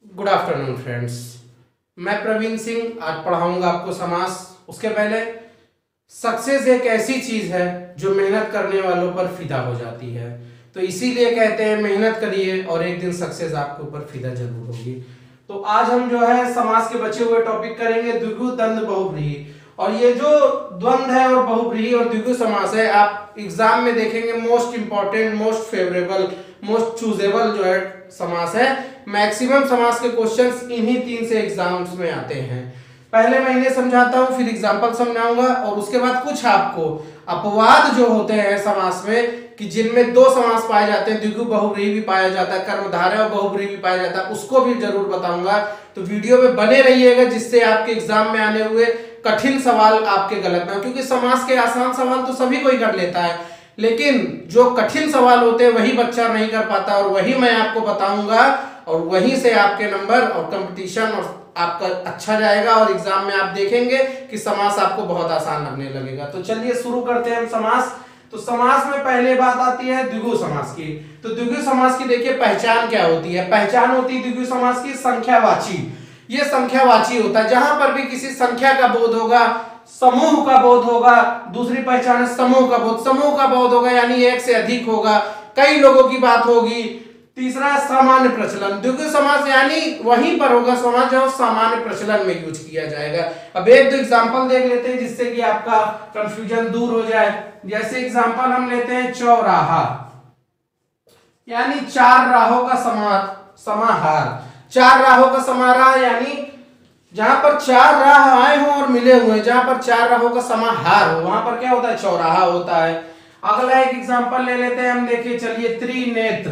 Good afternoon friends. मैं प्रवीण सिंह आज पढ़ाऊंगा आपको समास। उसके पहले सक्सेस एक ऐसी चीज है जो मेहनत करने वालों पर फिदा हो जाती है, तो इसीलिए कहते हैं मेहनत करिए और एक दिन सक्सेस आपके ऊपर फिदा जरूर होगी। तो आज हम जो है समास के बचे हुए टॉपिक करेंगे द्विगु द्वंद्व बहुव्रीहि। और ये जो द्वंद्व है और बहुव्रीहि और द्विगु समास है, आप एग्जाम में देखेंगे most important, most favourable, most choosable जो है समास है। मैक्सिमम समास के क्वेश्चंस इन्हीं तीन से एग्जाम्स में आते हैं। पहले मैं इन्हें समझाता हूं, फिर एग्जांपल समझाऊंगा और उसके बाद कुछ आपको अपवाद जो होते हैं समास में कि जिनमें दो समास पाए जाते हैं, द्विगु बहुव्रीहि भी पाया जाता है, कर्मधारय और बहुव्रीहि भी पाया जाता है, उसको भी जरूर बताऊंगा। तो वीडियो में बने रहिएगा जिससे आपके एग्जाम में आने हुए कठिन सवाल आपके गलत ना हो, क्योंकि समास के आसान सवाल तो सभी कोई कर लेता है, लेकिन जो कठिन सवाल होते हैं वही बच्चा नहीं कर पाता, और वही मैं आपको बताऊंगा और वहीं से आपके नंबर और कंपटीशन और आपका अच्छा जाएगा और एग्जाम में आप देखेंगे कि समास आपको बहुत आसान लगने लगेगा। तो चलिए शुरू करते हैं हम समास। तो समास में पहले बात आती है द्विगु समास की। तो द्विगु समास की देखिए पहचान क्या होती है। पहचान होती है द्विगु समास की संख्यावाची। ये संख्यावाची होता है, जहां पर भी किसी संख्या का बोध होगा, समूह का बोध होगा। दूसरी पहचान है समूह का बोध। समूह का बोध होगा यानी एक से अधिक होगा, कई लोगों की बात होगी। तीसरा सामान्य प्रचलन। द्विगु समास यानी वहीं पर होगा समास जहां सामान्य प्रचलन में यूज किया जाएगा। अब एक दो एग्जांपल देख लेते हैं जिससे कि आपका कंफ्यूजन दूर हो जाए। जैसे एग्जांपल हम लेते हैं चौराहा, यानी चार राहों का समाहार। चार राहों का समाहार यानी जहां पर चार राह आए हो और मिले हुए, जहां पर चार राहों का समाहार हो वहां पर क्या होता है, चौराहा होता है। अगला एक एग्जांपल ले लेते हैं हम, देखिए चलिए त्रिनेत्र,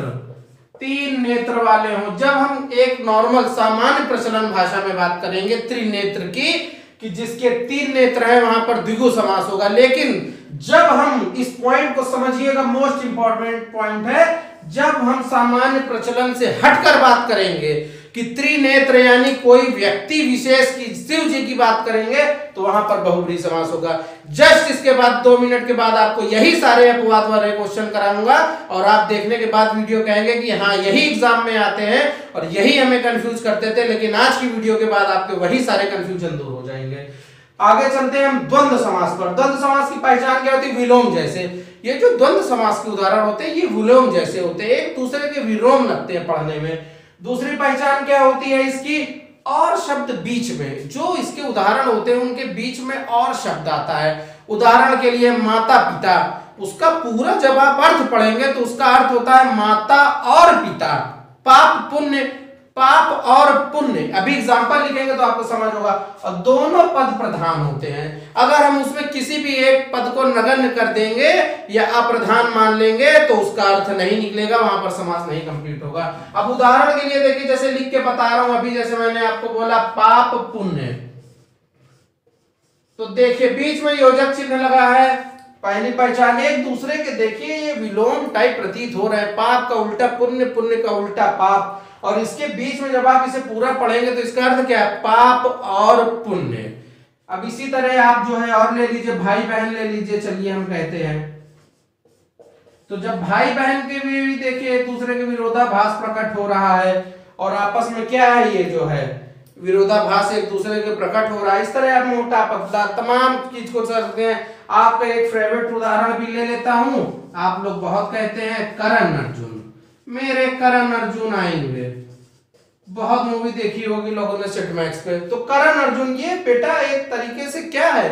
तीन नेत्र वाले हो। जब हम एक नॉर्मल सामान्य प्रचलन भाषा में बात करेंगे त्रिनेत्र की, कि जिसके तीन नेत्र हैं, वहां पर द्विगु समास होगा। लेकिन जब हम इस पॉइंट को समझिएगा, मोस्ट इंपॉर्टेंट पॉइंट है, जब हम सामान्य प्रचलन से हटकर बात करेंगे कि त्रिनेत्र यानी कोई व्यक्ति विशेष की, शिव जी की बात करेंगे, तो वहां पर बहुव्रीहि समास होगा। जस्ट इसके बाद 2 मिनट के बाद आपको यही सारे अपवाद वाले क्वेश्चन कराऊंगा और आप देखने के बाद वीडियो कहेंगे कि हाँ यही एग्जाम में आते हैं और यही हमें कंफ्यूज करते थे, लेकिन आज की वीडियो के बाद आपके वही सारे कंफ्यूजन दूर हो जाएंगे। आगे चलते हैं हम द्वंद्व समास पर। द्वंद्व समास की पहचान क्या होती है, विलोम जैसे। ये जो द्वंद्व समास के उदाहरण होते हैं ये विलोम जैसे होते हैं, एक दूसरे के विलोम लगते हैं पढ़ने में। दूसरी पहचान क्या होती है इसकी, और शब्द बीच में, जो इसके उदाहरण होते हैं उनके बीच में और शब्द आता है। उदाहरण के लिए माता पिता, उसका पूरा जब आप अर्थ पढ़ेंगे तो उसका अर्थ होता है माता और पिता। पाप पुण्य, पाप और पुण्य। अभी एग्जांपल लिखेंगे तो आपको समझ होगा। और दोनों पद प्रधान होते हैं। अगर हम उसमें किसी भी एक पद को नगण्य कर देंगे या अप्रधान मान लेंगे तो उसका अर्थ नहीं निकलेगा, वहां पर समास नहीं कंप्लीट होगा। अब उदाहरण के लिए देखिए, जैसे लिख के बता रहा हूं अभी, जैसे मैंने आपको बोला पाप पुण्य, तो देखिए बीच में योजक चिन्ह लगा है। पहली पहचान, एक दूसरे के देखिए ये विलोम टाइप प्रतीत हो रहा है। पाप का उल्टा पुण्य, पुण्य का उल्टा पाप, और इसके बीच में जब आप इसे पूरा पढ़ेंगे तो इसका अर्थ क्या है, पाप और पुण्य। अब इसी तरह आप जो है और ले लीजिए, भाई बहन ले लीजिए, चलिए हम कहते हैं। तो जब भाई बहन के भी देखिए एक दूसरे के विरोधाभास प्रकट हो रहा है और आपस में क्या है, ये जो है विरोधाभास एक दूसरे के प्रकट हो रहा है। इस तरह आप मोटा पतला तमाम चीज को कर सकते हैं। आपका एक फेवरेट उदाहरण भी ले लेता हूं, आप लोग बहुत कहते हैं करण अर्जुन, मेरे करण अर्जुन आएंगे। बहुत मूवी देखी होगी लोगों ने सेट मैक्स पे। तो करण अर्जुन ये बेटा एक तरीके से क्या है,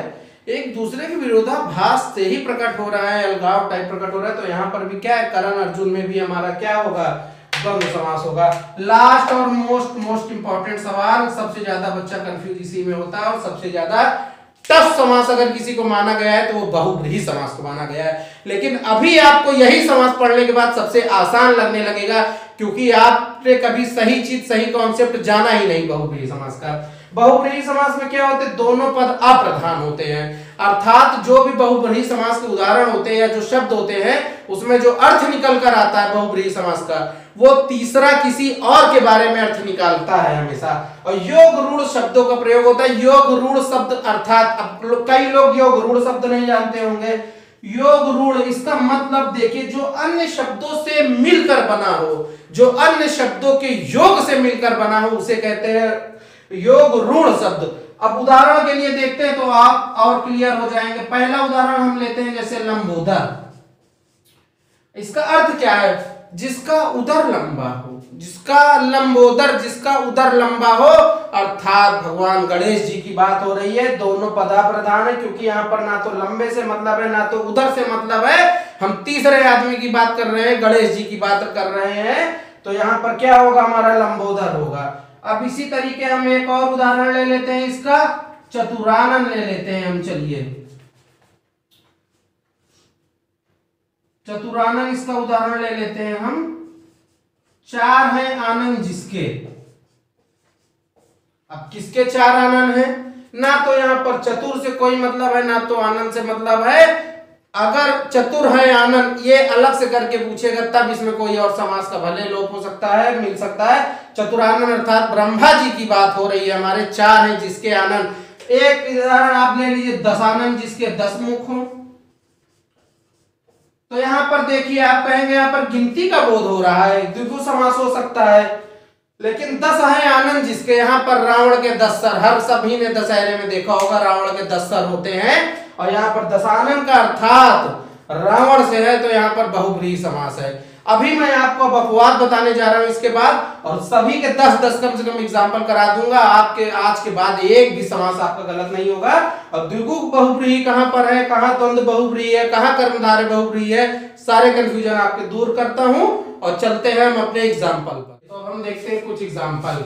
एक दूसरे के विरोधाभास से ही प्रकट हो रहा है, अलगाव टाइप प्रकट हो रहा है। तो यहाँ पर भी क्या है, करण अर्जुन में भी हमारा क्या होगा, द्वंद्व समास होगा। लास्ट और मोस्ट इंपॉर्टेंट सवाल, सबसे ज्यादा बच्चा कंफ्यूज इसी में होता है और सबसे ज्यादा टफ समास अगर किसी को माना गया है तो वो बहुव्रीहि समास को माना गया है। लेकिन अभी आपको यही समास पढ़ने के बाद सबसे आसान लगने लगेगा, क्योंकि आपने कभी सही चीज, सही कॉन्सेप्ट जाना ही नहीं बहुव्रीहि समास का। बहुव्रीहि समास में क्या होते हैं, दोनों पद अप्रधान होते हैं, अर्थात जो भी बहुव्रीहि समास के उदाहरण होते हैं या जो शब्द होते हैं उसमें जो अर्थ निकल कर आता है बहुव्रीहि समास का, वो तीसरा किसी और के बारे में अर्थ निकालता है हमेशा। और योग रूढ़ शब्दों का प्रयोग होता है। योग रूढ़ शब्द अर्थात, अब कई लोग योग रूढ़ शब्द नहीं जानते होंगे। योग रूढ़, इसका मतलब देखिए जो अन्य शब्दों से मिलकर बना हो, जो अन्य शब्दों के योग से मिलकर बना हो उसे कहते हैं योग रूढ़ शब्द। अब उदाहरण के लिए देखते हैं तो आप और क्लियर हो जाएंगे। पहला उदाहरण हम लेते हैं जैसे लंबोदर। इसका अर्थ क्या है? जिसका उदर लंबा हो, जिसका लंबोदर, जिसका उदर लंबा हो, अर्थात भगवान गणेश जी की बात हो रही है। दोनों पदा प्रधान है क्योंकि यहाँ पर ना तो लंबे से मतलब है ना तो उदर से मतलब है। हम तीसरे आदमी की बात कर रहे हैं, गणेश जी की बात कर रहे हैं, तो यहाँ पर क्या होगा? हमारा लंबोदर होगा। अब इसी तरीके हम एक और उदाहरण ले लेते हैं, इसका चतुरानन ले लेते हैं हम। चलिए चतुरानन इसका उदाहरण ले लेते हैं हम। चार हैं आनंद जिसके। अब किसके चार आनंद हैं? ना तो यहां पर चतुर से कोई मतलब है ना तो आनंद से मतलब है। अगर चतुर है आनंद ये अलग से करके पूछेगा तब इसमें कोई और समास का भले लोप हो सकता है, मिल सकता है। चतुरानन अर्थात ब्रह्मा जी की बात हो रही है। हमारे चार हैं जिसके आनंद। एक उदाहरण आप ले लीजिए, दशानन जिसके 10 मुख हो। तो यहां पर देखिए आप कहेंगे यहां पर गिनती का बोध हो रहा है, द्विगु समास हो सकता है, लेकिन 10 है आनंद जिसके। यहाँ पर रावण के 10 सर, हर सभी ने दशहरे में देखा होगा रावण के 10 सर होते हैं, और यहाँ पर दशानन का अर्थात रावण से है, तो यहाँ पर बहुब्रीहि समास है। अभी मैं आपको अपवाद बताने जा रहा हूं इसके बाद, और सभी के 10-10 कम से कम एग्जाम्पल करा दूंगा। आपके आज के बाद एक भी समास आपका गलत नहीं होगा। और द्विगु बहुब्रीहि कहां पर है, कहां द्वंद्व बहुब्रीहि है, कहां कर्मधारय बहुब्रीहि है, सारे कंफ्यूजन आपके दूर करता हूं। और चलते हैं हम अपने एग्जाम्पल पर। तो हम देखते हैं कुछ एग्जाम्पल,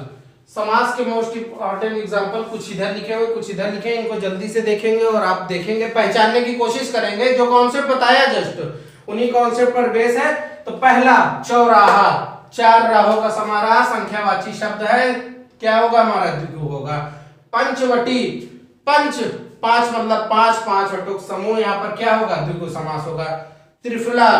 समास के मोस्ट इंपॉर्टेंट एग्जाम्पल। कुछ इधर लिखे हुए कुछ इधर लिखे, इनको जल्दी से देखेंगे और आप देखेंगे, पहचानने की कोशिश करेंगे। जो कॉन्सेप्ट बताया जस्ट उन्हीं कॉन्सेप्ट पर बेस है। तो पहला चौराहा, 4 राहों का समाराह, संख्यावाची शब्द है, क्या होगा? हमारा द्विगु होगा। पंचवटी, पंच 5 मतलब 5 वटुक समूह, यहाँ पर क्या होगा? द्विगु समास होगा। त्रिफला,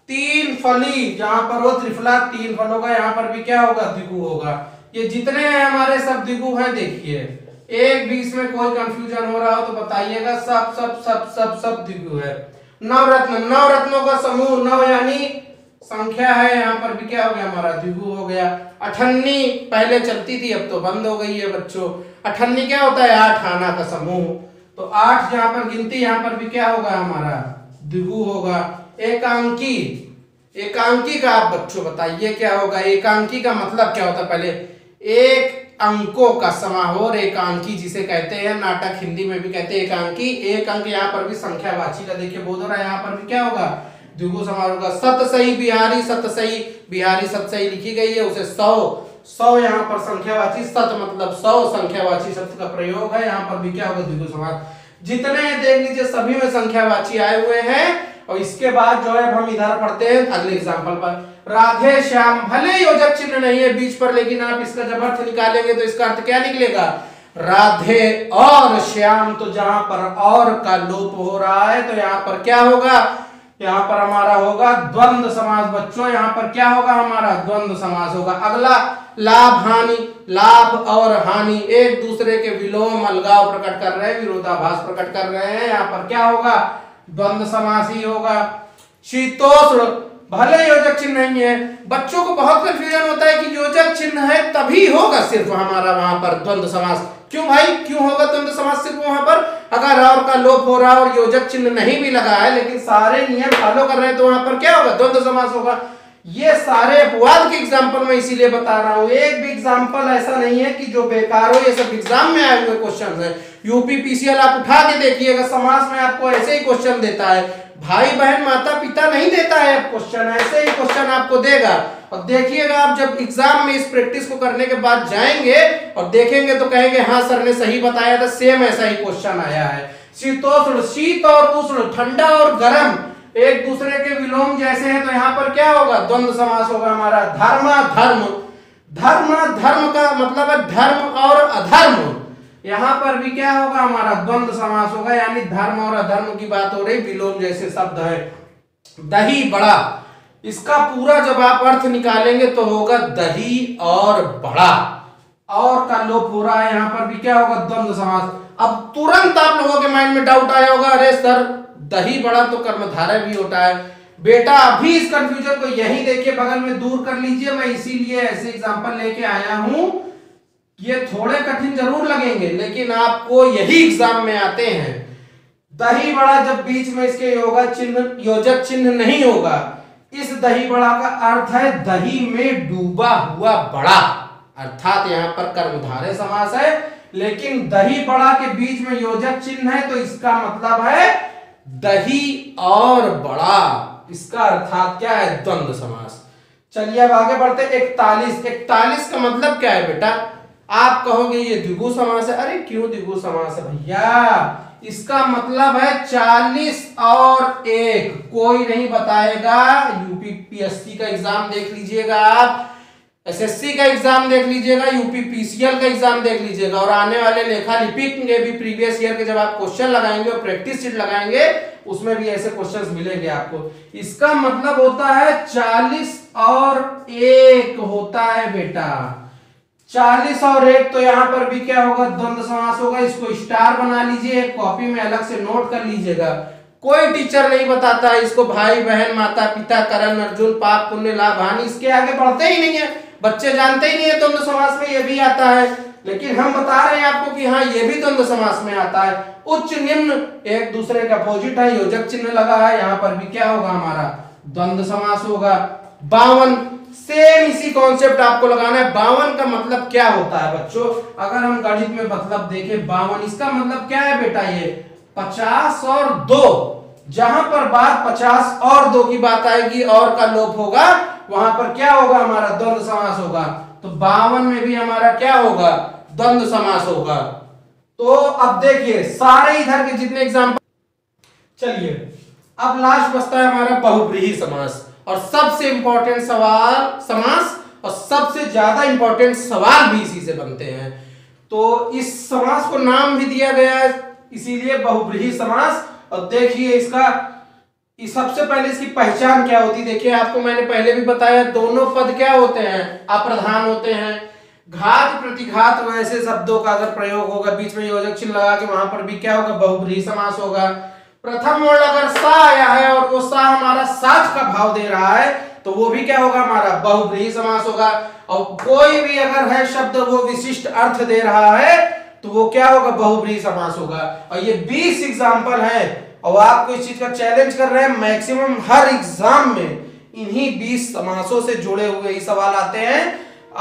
3 फली, जहां पर वो त्रिफला 3 फल होगा, यहाँ पर भी क्या होगा? द्विगु होगा। ये जितने हैं हमारे सब द्विगु हैं। देखिए एक भी इसमें कोई कंफ्यूजन हो रहा हो तो बताइएगा, सब सब सब सब सब द्विगु है। नवरत्न, 9 रत्नों का समूह, 9 यानी संख्या है, यहाँ पर भी क्या हो गया? हमारा द्विगु हो गया। अठन्नी पहले चलती थी अब तो बंद हो गई है बच्चों। अठन्नी क्या होता है? 8 आना का समूह, तो 8 जहां पर गिनती, यहाँ पर भी क्या होगा? हमारा द्विगु होगा। एकांकी, एकांकी का आप बच्चों बताइए क्या होगा? एकांकी का मतलब क्या होता है? पहले एक अंकों का समारोह एकांकी जिसे कहते हैं, नाटक हिंदी में भी कहते हैं एकांकी। एक अंक यहाँ पर भी संख्यावाची का देखिए बोध हो रहा है, यहाँ पर भी क्या होगा? द्विगु समारोह का। सतसई बिहारी, सतसई बिहारी सतसई लिखी गई है, उसे 100 यहाँ पर संख्यावाची, सत मतलब 100 संख्यावाची शब्द का प्रयोग है, यहाँ पर भी क्या होगा? द्विगु समास। जितने देख लीजिए सभी में संख्यावाची आए हुए हैं। और इसके बाद जो है हम इधर पढ़ते हैं अगले एग्जाम्पल पर। राधे श्याम, भले योजक चिन्ह नहीं है बीच पर, लेकिन आप इसका जब अर्थ निकालेंगे तो इसका अर्थ क्या निकलेगा? राधे और श्याम। तो जहां पर और का लोप हो रहा है तो यहाँ पर क्या होगा? यहाँ पर हमारा होगा द्वंद्व समास बच्चों। यहाँ पर क्या होगा? हमारा द्वंद्व समास होगा। अगला लाभ हानि, लाभ और हानि एक दूसरे के विलोम अलगाव प्रकट कर रहे हैं, विरोधाभास प्रकट कर रहे हैं, यहाँ पर क्या होगा? द्वंद्व समास ही होगा। शीतोष्ण, भले योजक चिन्ह नहीं है, बच्चों को बहुत कंफ्यूजन होता है कि योजक चिन्ह है तभी होगा सिर्फ हमारा वहां पर द्वंद्व समास। क्यों भाई, क्यों होगा द्वंद्व समास सिर्फ वहां पर? अगर और का लोप हो रहा और योजक चिन्ह नहीं भी लगा है लेकिन सारे नियम फॉलो कर रहे हैं तो वहां पर क्या होगा? द्वंद्व समास होगा। ये सारे अपवाद के एग्जाम्पल मैं इसीलिए बता रहा हूं, एक भी एग्जाम्पल ऐसा नहीं है कि जो बेकार हो। ये सब एग्जाम में आए हुए क्वेश्चन है। यूपी पीसीएल आप उठा के देखिएगा, समास में आपको ऐसे ही क्वेश्चन देता है। भाई बहन माता पिता नहीं देता है क्वेश्चन, ऐसे ही क्वेश्चन आपको देगा। और देखिएगा आप जब एग्जाम में इस प्रैक्टिस को करने के बाद जाएंगे और देखेंगे तो कहेंगे हाँ सर ने सही बताया था, सेम ऐसा ही क्वेश्चन आया है। शीतोष्ण, शीत और उष्ण, ठंडा और गर्म एक दूसरे के विलोम जैसे हैं, तो यहाँ पर क्या होगा? द्वंद्व समास होगा हमारा। धर्म धर्म, धर्म धर्म का मतलब है धर्म और अधर्म, यहाँ पर भी क्या होगा? हमारा द्वंद्व समास होगा, यानी धर्म और अधर्म की बात हो रही, विलोम जैसे शब्द है। दही बड़ा, इसका पूरा जब आप अर्थ निकालेंगे तो होगा दही और बड़ा, और का लोप हो रहा है, यहाँ पर भी क्या होगा? द्वंद्व समास। अब तुरंत आप लोगों के माइंड में डाउट आया होगा, अरे सर दही बड़ा तो कर्मधारय भी होता है। बेटा अभी इस कंफ्यूजन को यही देखिए बगल में दूर कर लीजिए। मैं इसीलिए ऐसे एग्जांपल लेके आया हूं। ये थोड़े कठिन जरूर लगेंगे लेकिन आपको यही एग्जाम में आते हैं। दही बड़ा जब बीच में इसके योजक चिन्ह नहीं होगा, इस दही बड़ा का अर्थ है दही में डूबा हुआ बड़ा, अर्थात यहाँ पर कर्मधारय समास है लेकिन दही बड़ा के बीच में योजक चिन्ह है तो इसका मतलब है दही और बड़ा। इसका अर्थात क्या है? द्वंद्व समास। चलिए अब आगे बढ़ते। 41 का मतलब क्या है बेटा? आप कहोगे ये द्विगु समास है। अरे क्यों द्विगु समास है भैया? इसका मतलब है 40 और 1। कोई नहीं बताएगा। यूपी पीएससी का एग्जाम देख लीजिएगा, आप एसएससी का एग्जाम देख लीजिएगा, यूपी पीसीएल का एग्जाम देख लीजिएगा और आने वाले लेखा लिपिक के भी प्रीवियस ईयर के जब आप क्वेश्चन लगाएंगे और प्रैक्टिस शीट लगाएंगे उसमें भी ऐसे क्वेश्चंस मिलेंगे आपको। इसका मतलब होता है 40 और 1 होता है बेटा। 40 और 1 तो यहां पर भी क्या होगा? द्वंद्व समास होगा। इसको स्टार बना लीजिए, कॉपी में अलग से नोट कर लीजिएगा। कोई टीचर नहीं बताता है इसको भाई बहन माता पिता करण अर्जुन पाप पुण्य लाभ हानि, इसके आगे बढ़ते ही नहीं है, बच्चे जानते ही नहीं है द्वंद्व समास में ये भी आता है। लेकिन हम बता रहे हैं आपको कि हाँ ये भी द्वंद्व समास में आता है। उच्च निम्न एक दूसरे का अपोजिट है, योजक चिन्ह लगा है, यहाँ पर भी क्या होगा? हमारा द्वंद्व समास होगा। 52 सेम इसी कॉन्सेप्ट आपको लगाना है। 52 का मतलब क्या होता है बच्चों? अगर हम गणित में मतलब देखें 52 इसका मतलब क्या है बेटा? ये 50 और 2, जहां पर बात 50 और 2 की बात आएगी और का लोप होगा वहां पर क्या होगा? हमारा द्वंद्व समास होगा। तो 52 में भी हमारा क्या होगा? द्वंद्व समास होगा। तो अब देखिए सारे इधर के जितने एग्जाम्पल, चलिए अब लास्ट बचता है हमारा बहुब्रीहि समास और सबसे इंपॉर्टेंट सवाल समास और सबसे ज्यादा इंपॉर्टेंट सवाल भी इसी से बनते हैं। तो इस समास को नाम भी दिया गया है इसीलिए बहुब्रीहि समास। और देखिए इसका सबसे पहले इसकी पहचान क्या होती है? देखिए आपको मैंने पहले भी बताया दोनों पद क्या होते हैं? अप्रधान होते हैं। घात प्रतिघात वैसे शब्दों का अगर प्रयोग होगा बीच में योजक चिन्ह लगा के वहां पर भी क्या होगा? बहुब्रीहि समास होगा। प्रथम वर्ण अगर सा आया है और वो सा हमारा साथ का भाव दे रहा है तो वो भी क्या होगा? हमारा बहुब्रीहि समास होगा। और कोई भी अगर है शब्द वो विशिष्ट अर्थ दे रहा है तो वो क्या होगा? बहुब्रीहि समास होगा। और ये 20 एग्जाम्पल है और आपको इस चीज का चैलेंज कर रहे हैं। मैक्सिमम हर एग्जाम में इन्हीं 20 समासों से जुड़े हुए ही सवाल आते हैं।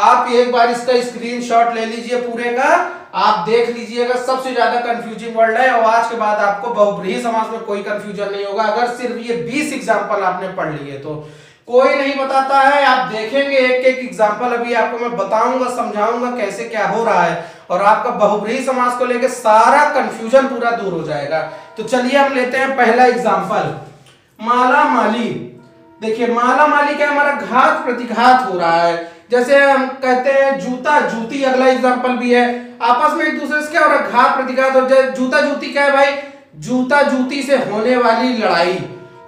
आप एक बार इसका स्क्रीनशॉट ले लीजिए पूरे का, आप देख लीजिएगा। सबसे ज्यादा कंफ्यूजिंग वर्ड है और आज के बाद आपको बहुब्रीहि समास में कोई कंफ्यूजन नहीं होगा अगर सिर्फ ये 20 एग्जाम्पल आपने पढ़ लिए तो। कोई नहीं बताता है, आप देखेंगे एक एक एग्जाम्पल अभी आपको मैं बताऊंगा समझाऊंगा कैसे क्या हो रहा है और आपका बहुब्रीहि समास को लेकर सारा कंफ्यूजन पूरा दूर हो जाएगा। तो चलिए हम लेते हैं पहला एग्जाम्पल, माला माली। देखिए माला माली क्या? हमारा घात प्रतिघात हो रहा है। जैसे हम कहते हैं जूता जूती, अगला एग्जाम्पल भी है। आपस में एक दूसरे से क्या हो रहा है? घात प्रतिघात। और जूता जूती क्या है भाई? जूता जूती से होने वाली लड़ाई।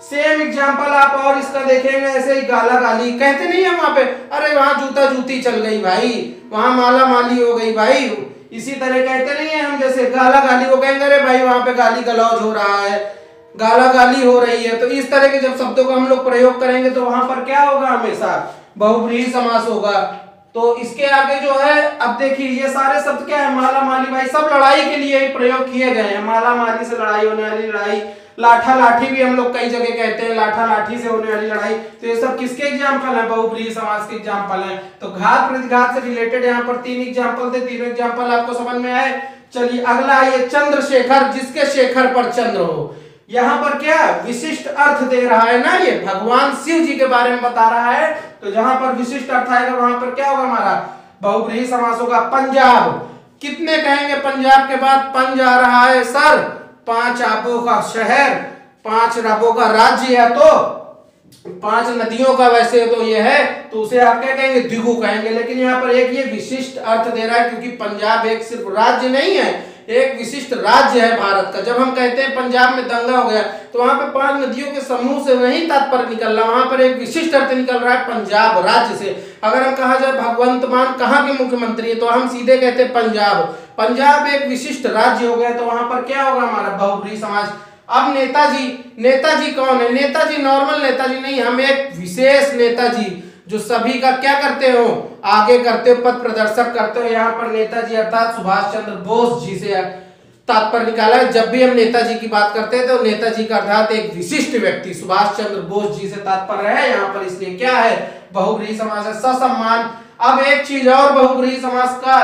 सेम एग्जाम्पल आप और इसका देखेंगे ऐसे ही गाला गाली कहते नहीं है वहां पे, अरे वहां जूता जूती चल गई भाई, वहां माला माली हो गई भाई। इसी तरह कहते नहीं है हम, जैसे गाला गाली को कहेंगे अरे भाई वहां पे गाली गलौज हो रहा है, गाला गाली हो रही है। तो इस तरह के जब शब्दों का हम लोग प्रयोग करेंगे तो वहां पर क्या होगा? हमेशा बहुब्रीहि समास होगा। तो इसके आगे जो है अब देखिए ये सारे शब्द क्या है? माला माली भाई सब लड़ाई के लिए ही प्रयोग किए गए हैं। माला माली से लड़ाई होने वाली लड़ाई, लाठा लाठी भी हम लोग कई जगह कहते हैं, लाठा लाठी से होने वाली लड़ाई। तो ये सब किसके एग्जाम्पल है? बहुब्रीहि समास के एग्जाम्पल है। तो घात प्रतिघात से रिलेटेड यहाँ पर 3 एग्जाम्पल थे, तीनों एग्जाम्पल आपको समझ में आए। चलिए अगला ये चंद्रशेखर, जिसके शेखर पर चंद्र हो। यहाँ पर क्या विशिष्ट अर्थ दे रहा है ना, ये भगवान शिव जी के बारे में बता रहा है। तो जहां पर विशिष्ट अर्थ आएगा वहां पर क्या होगा? हमारा बहुब्रीहि समास होगा। पंजाब, कितने कहेंगे पंजाब के बाद? पंज आ रहा है सर, 5 आबों का शहर, 5 रबों का राज्य है तो 5 नदियों का वैसे तो ये है, तो उसे आप क्या कहेंगे? द्विगु कहेंगे। लेकिन यहाँ पर एक ये विशिष्ट अर्थ दे रहा है क्योंकि पंजाब एक सिर्फ राज्य नहीं है, एक विशिष्ट राज्य है भारत का। जब हम कहते हैं पंजाब में दंगा हो गया तो वहां पे 5 नदियों के समूह से नहीं तात्पर्य निकल रहा, वहां पर एक विशिष्ट अर्थ निकल रहा है पंजाब राज्य से। अगर हम कहा जाए भगवंत मान कहाँ के मुख्यमंत्री है तो हम सीधे कहते हैं पंजाब। पंजाब एक विशिष्ट राज्य हो गया तो वहां पर क्या होगा? हमारा बहुब्रीहि समास। अब नेताजी, नेताजी कौन है? नेताजी नॉर्मल नेताजी नहीं, हम एक विशेष नेताजी जो सभी का क्या करते हो, आगे करते हो, पथ प्रदर्शक करते हो। यहाँ पर नेताजी अर्थात सुभाष चंद्र बोस जी से तात्पर्य निकाला है। जब भी हम नेताजी की बात करते हैं तो नेताजी का अर्थात एक विशिष्ट व्यक्ति सुभाष चंद्र बोस जी से तात्पर्य है यहाँ पर, इसलिए क्या है, बहुब्रीहि समास है। ससम्मान। अब एक चीज और बहुब्रीहि समास का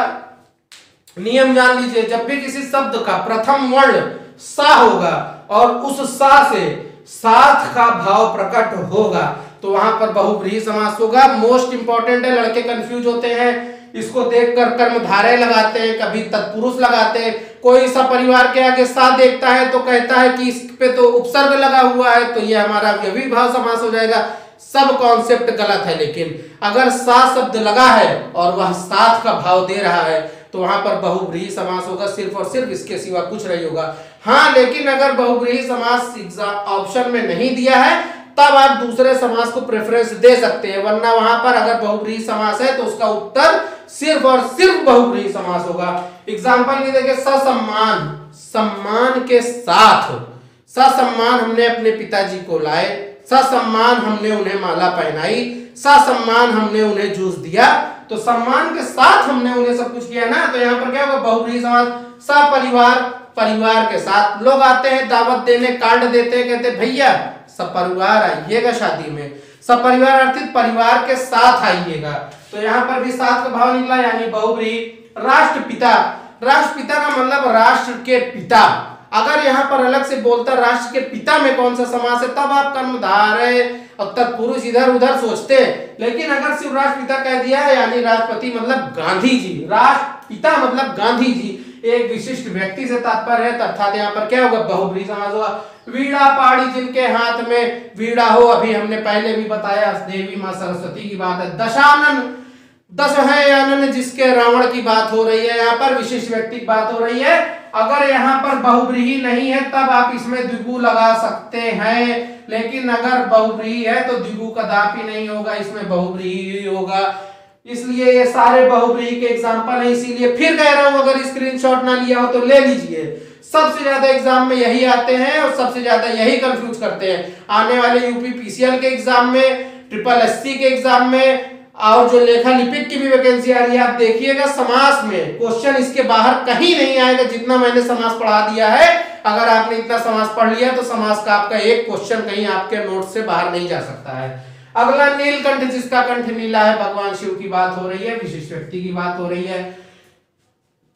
नियम जान लीजिए, जब भी किसी शब्द का प्रथम वर्ण सा होगा और उस सा से साथ का भाव प्रकट होगा तो वहां पर बहुब्रीहि समास होगा। मोस्ट इंपॉर्टेंट है, लड़के कंफ्यूज होते हैं, इसको देखकर कर्मधारय लगाते हैं, कभी तत्पुरुष लगाते हैं। कोई सा परिवार के आगे सा देखता है तो कहता है कि इस पे तो उपसर्ग लगा हुआ है तो ये हमारा व्यभिभाव समास हो जाएगा। सब कॉन्सेप्ट गलत है, लेकिन अगर सा शब्द लगा है और वह साथ का भाव दे रहा है तो वहां पर बहुब्रीहि समास होगा, सिर्फ और सिर्फ, इसके सिवा कुछ नहीं होगा। हाँ, लेकिन अगर बहुब्रीहि समास ऑप्शन में नहीं दिया है तब आप दूसरे समास को प्रेफरेंस दे सकते हैं, वरना वहां पर अगर बहुब्रीहि समास है तो उसका उत्तर सिर्फ और सिर्फ बहुब्रीहि समास होगा। एग्जांपल ये देखिए, ससम्मान, सम्मान के साथ, ससम्मान हमने अपने पिताजी को लाए, ससम्मान हमने उन्हें माला पहनाई, ससम्मान हमने उन्हें जूस दिया, तो सम्मान के साथ हमने उन्हें सब कुछ किया ना, तो यहाँ पर क्या होगा, बहुब्रीहि समास। सपरिवार, परिवार के साथ। लोग आते हैं दावत देने, कार्ड देते हैं, कहते भैया सपरिवार आइएगा शादी में, सपरिवार अर्थात परिवार के साथ आइएगा, तो यहाँ पर भी साथ का भाव निकला, यानी बहुब्रीहि। राष्ट्रपिता, राष्ट्रपिता का मतलब राष्ट्र के पिता। अगर यहाँ पर अलग से बोलता राष्ट्र के पिता में कौन सा समास है तब आप कर्मधारय और तत्पुरुष इधर उधर सोचते, लेकिन अगर सिर्फ राष्ट्रपिता कह दिया है यानी राष्ट्रपति मतलब गांधी जी, राष्ट्रपिता मतलब गांधी जी, एक विशिष्ट व्यक्ति से तात्पर्य है, अर्थात यहाँ पर क्या होगा, बहुब्रीहि समास होगा। वीणा पाड़ी, जिनके हाथ में वीणा हो, अभी हमने पहले भी बताया देवी मां सरस्वती की बात है। दशानन, दस है आनंद, जिसके रावण की बात हो रही है, यहाँ पर विशिष्ट व्यक्ति की बात हो रही है। अगर यहाँ पर बहुब्रीहि नहीं है तब आप इसमें द्विगु लगा सकते हैं, लेकिन अगर बहुब्रीहि है तो द्विगु कदापि नहीं होगा, इसमें बहुब्रीहि होगा। इसलिए ये सारे बहुब्रीहि के एग्जांपल हैं, इसीलिए फिर कह रहा हूं अगर स्क्रीनशॉट ना लिया हो तो ले लीजिए। सबसे ज्यादा एग्जाम में यही आते हैं और सबसे ज्यादा यही कंफ्यूज करते हैं। आने वाले यूपी पीसीएल के एग्जाम में, ट्रिपल एससी के एग्जाम में और जो लेखा लिपिक की भी वैकेंसी आ रही है, आप देखिएगा समास में क्वेश्चन इसके बाहर कहीं नहीं आएगा जितना मैंने समास पढ़ा दिया है। अगर आपने इतना समास पढ़ लिया तो समास का आपका एक क्वेश्चन कहीं आपके नोट से बाहर नहीं जा सकता है। अगला नीलकंठ, जिसका कंठ नीला है, भगवान शिव की बात हो रही है, विशिष्ट व्यक्ति की बात हो रही है।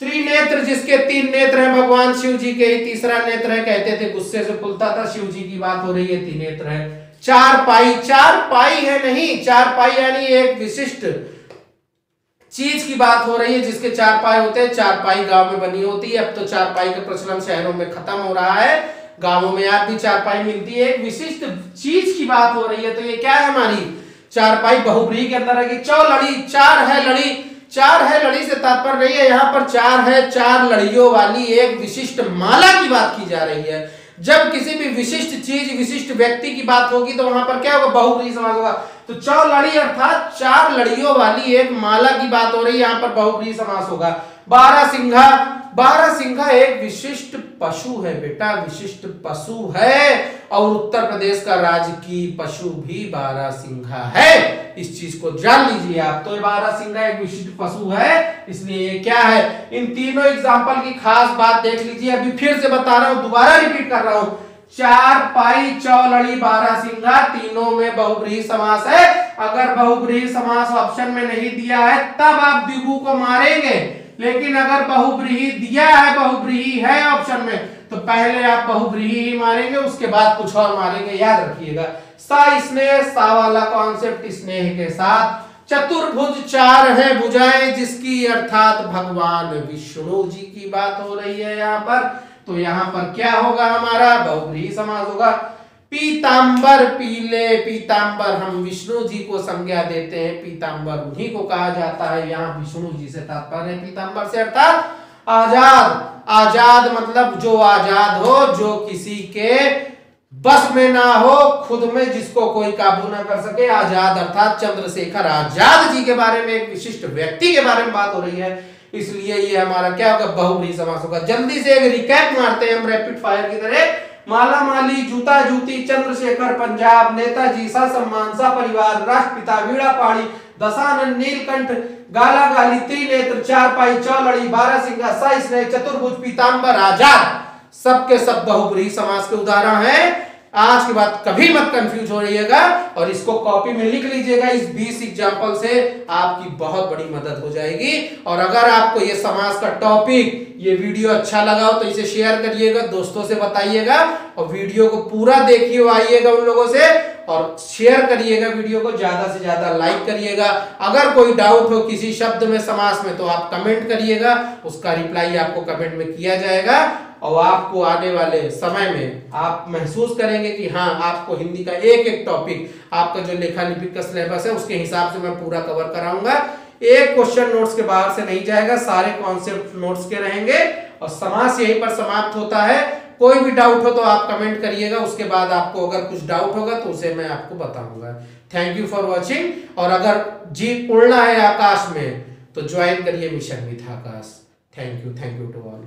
त्रिनेत्र, जिसके 3 नेत्र हैं, भगवान शिव जी के ही तीसरा नेत्र है, कहते थे गुस्से से फूलता था, शिव जी की बात हो रही है, 3 नेत्र है। चारपाई, चारपाई है नहीं, चारपाई यानी एक विशिष्ट चीज की बात हो रही है जिसके 4 पाए होते हैं। चारपाई गांव में बनी होती है, अब तो चारपाई का प्रचलन शहरों में खत्म हो रहा है, गांवों में आज भी चारपाई मिलती है। एक विशिष्ट चीज की बात हो रही है, तो ये क्या है हमारी चारपाई, बहुब्रीहि के अंदर है कि चौलड़ी, 4 है लड़ी, 4 है लड़ी से तात्पर्य नहीं है, यहाँ पर 4 है, 4 लड़ियों वाली एक विशिष्ट माला की बात की जा रही है। जब किसी भी विशिष्ट चीज, विशिष्ट व्यक्ति की बात होगी तो वहां पर क्या होगा, बहुब्रीहि समास होगा। तो चौलड़ी अर्थात 4 लड़ियों वाली एक माला की बात हो रही है, यहाँ पर बहुब्रीहि समास होगा। बारहसिंघा, बारहसिंघा एक विशिष्ट पशु है बेटा, विशिष्ट पशु है, और उत्तर प्रदेश का राजकीय पशु भी बारहसिंघा है, इस चीज को जान लीजिए आप। तो बारहसिंघा एक विशिष्ट पशु है, इसलिए ये क्या है। इन तीनों एग्जाम्पल की खास बात देख लीजिए, अभी फिर से बता रहा हूं, दोबारा रिपीट कर रहा हूं। चारपाई, चौलड़ी, बारहसिंघा, तीनों में बहुब्रीहि समास है। अगर बहुब्रीहि समास ऑप्शन में नहीं दिया है तब आप द्विगु को मारेंगे, लेकिन अगर बहुब्रीहि दिया है, बहुब्रीहि है ऑप्शन में, तो पहले आप बहुब्रीहि ही मारेंगे, उसके बाद कुछ और मारेंगे, याद रखिएगा। सा स्नेह, सा वाला कॉन्सेप्ट स्नेह के साथ। चतुर्भुज, 4 है भुजाएं जिसकी, अर्थात भगवान विष्णु जी की बात हो रही है यहाँ पर, तो यहाँ पर क्या होगा हमारा, बहुब्रीहि समास होगा। पीतांबर, पीले, पीतांबर हम विष्णु जी को संज्ञा देते हैं, पीतांबर उन्हीं को कहा जाता है, यहाँ विष्णु जी से तात्पर्य है पीतांबर से, अर्थात आजाद। आजाद मतलब जो आजाद हो, जो किसी के बस में ना हो, खुद में जिसको कोई काबू ना कर सके, आजाद अर्थात चंद्रशेखर आजाद जी के बारे में, एक विशिष्ट व्यक्ति के बारे में बात हो रही है, इसलिए ये हमारा क्या होगा, बहुब्रीहि समास होगा। जल्दी से एक रिकैप मारते हैं हम रैपिड फायर की तरह। माला माली, जूता जूती, चंद्रशेखर पंजाब, नेताजी, सा सम्मान, सा परिवार, राष्ट्रपिता, वीणा पाड़ी, दशानन, नीलकंठ, गाला गाली, त्रिनेत्र, चारपाई, चौलड़ी, बारहसिंगा, साई स्नेह, चतुर्भुज, पीतांबर, आजाद, सबके सब बहुब्रीहि समास के उदाहरण हैं। आज के बाद कभी मत कंफ्यूज हो रहिएगा और इसको कॉपी में लिख लीजिएगा। इस 20 एग्जाम्पल से आपकी बहुत बड़ी मदद हो जाएगी। और अगर आपको ये समास का टॉपिक, ये वीडियो अच्छा लगा हो तो इसे शेयर करिएगा, दोस्तों से बताइएगा और वीडियो को पूरा देखिए, आइएगा उन लोगों से और शेयर करिएगा वीडियो को, ज्यादा से ज्यादा लाइक करिएगा। अगर कोई डाउट हो किसी शब्द में, समास में, तो आप कमेंट करिएगा, उसका रिप्लाई आपको कमेंट में किया जाएगा और आपको आने वाले समय में आप महसूस करेंगे कि हाँ, आपको हिंदी का एक एक टॉपिक, आपका जो लेखा लिपिक का सिलेबस है उसके हिसाब से मैं पूरा कवर कराऊंगा। एक क्वेश्चन नोट्स के बाहर से नहीं जाएगा, सारे कॉन्सेप्ट नोट्स के रहेंगे और समास यहीं पर समाप्त होता है। कोई भी डाउट हो तो आप कमेंट करिएगा, उसके बाद आपको अगर कुछ डाउट होगा तो उसे मैं आपको बताऊंगा। Thank you for watching. और अगर जी उड़ना है आकाश में तो ज्वाइन करिए mission with Aakash. Thank you to all.